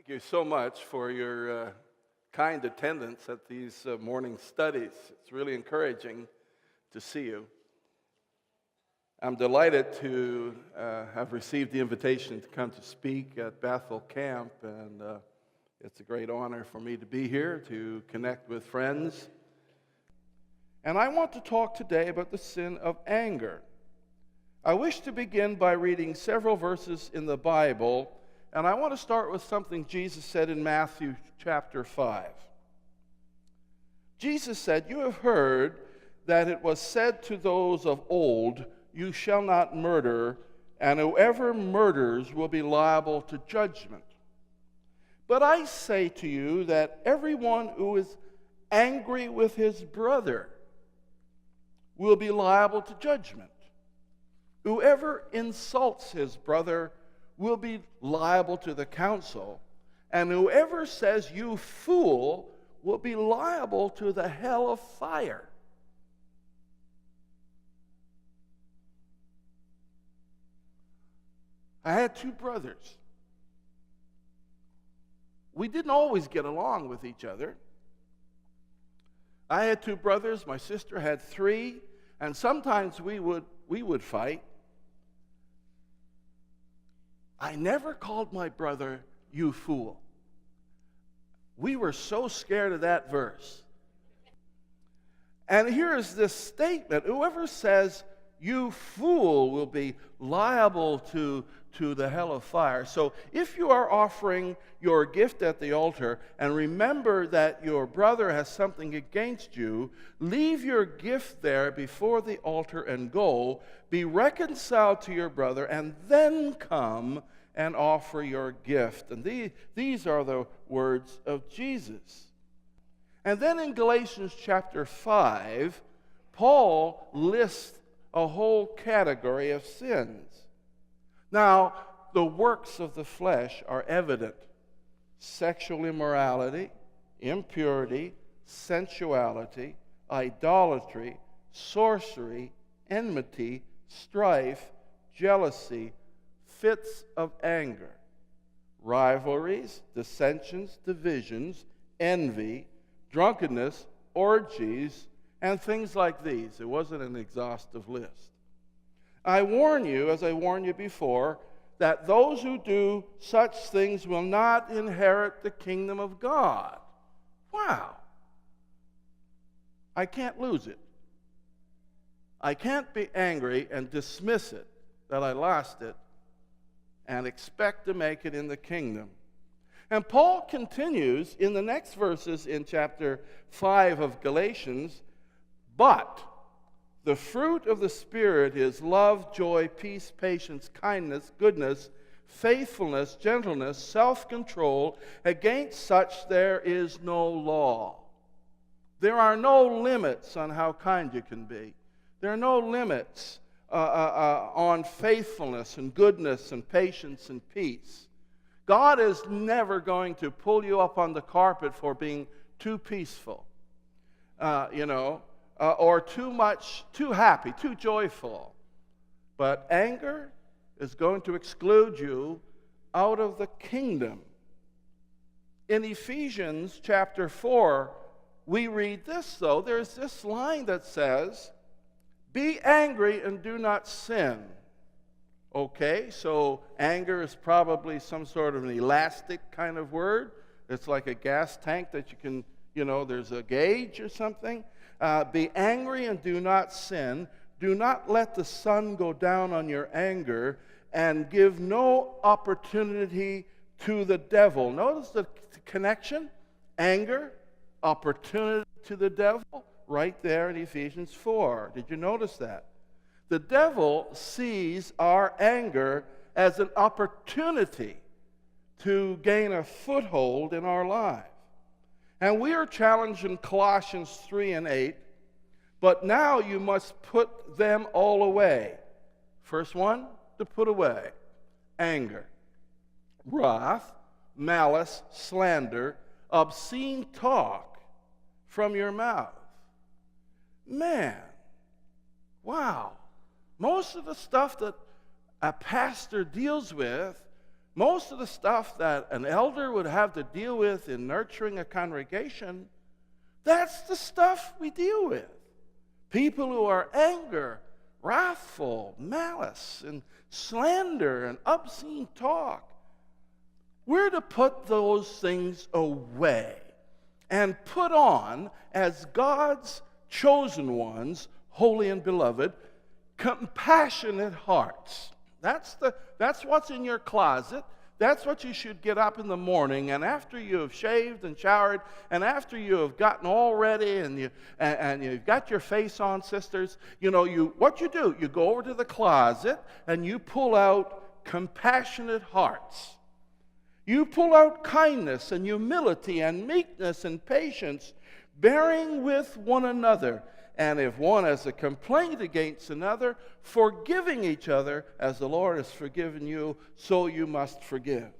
Thank you so much for your kind attendance at these morning studies. It's really encouraging to see you. I'm delighted to have received the invitation to come to speak at Bethel Camp, and it's a great honor for me to be here to connect with friends. And I want to talk today about the sin of anger. I wish to begin by reading several verses in the Bible, and I want to start with something Jesus said in Matthew chapter 5. Jesus said, "You have heard that it was said to those of old, 'You shall not murder,' and whoever murders will be liable to judgment. But I say to you that everyone who is angry with his brother will be liable to judgment. Whoever insults his brother will be liable to the council, and whoever says 'you fool' will be liable to the hell of fire." I had two brothers. We didn't always get along with each other. I had two brothers, my sister had three, and sometimes we would fight. I never called my brother "you fool." We were so scared of that verse. And here is this statement: whoever says "you fool" will be liable to the hell of fire. So if you are offering your gift at the altar and remember that your brother has something against you, leave your gift there before the altar and go. Be reconciled to your brother and then come and offer your gift. And these are the words of Jesus. And then in Galatians chapter 5, Paul lists a whole category of sins. Now, the works of the flesh are evident: sexual immorality, impurity, sensuality, idolatry, sorcery, enmity, strife, jealousy, fits of anger, rivalries, dissensions, divisions, envy, drunkenness, orgies, and things like these. It wasn't an exhaustive list. I warn you, as I warned you before, that those who do such things will not inherit the kingdom of God. Wow. I can't lose it. I can't be angry and dismiss it, that I lost it, and expect to make it in the kingdom. And Paul continues in the next verses in chapter 5 of Galatians, "But the fruit of the Spirit is love, joy, peace, patience, kindness, goodness, faithfulness, gentleness, self-control. Against such there is no law." There are no limits on how kind you can be. There are no limits on faithfulness and goodness and patience and peace. God is never going to pull you up on the carpet for being too peaceful, or too happy, too joyful. But anger is going to exclude you out of the kingdom. In Ephesians chapter 4, we read this, though. There's this line that says, "Be angry and do not sin." Okay, so anger is probably some sort of an elastic kind of word. It's like a gas tank that you can, there's a gauge or something. Be angry and do not sin. Do not let the sun go down on your anger, and give no opportunity to the devil. Notice the connection: anger, opportunity to the devil, right there in Ephesians 4. Did you notice that? The devil sees our anger as an opportunity to gain a foothold in our life. And we are challenged in Colossians 3 and 8, "But now you must put them all away." First one to put away: anger, wrath, malice, slander, obscene talk from your mouth. Man, wow. Most of the stuff that a pastor deals with Most of the stuff that an elder would have to deal with in nurturing a congregation, that's the stuff we deal with. People who are anger, wrathful, malice, and slander, and obscene talk. We're to put those things away and put on, as God's chosen ones, holy and beloved, compassionate hearts. That's what's in your closet. That's what you should get up in the morning, and after you have shaved and showered, and after you have gotten all ready, and you've got your face on, sisters, what you do, you go over to the closet and you pull out compassionate hearts. You pull out kindness and humility and meekness and patience, bearing with one another. And if one has a complaint against another, forgiving each other as the Lord has forgiven you, so you must forgive.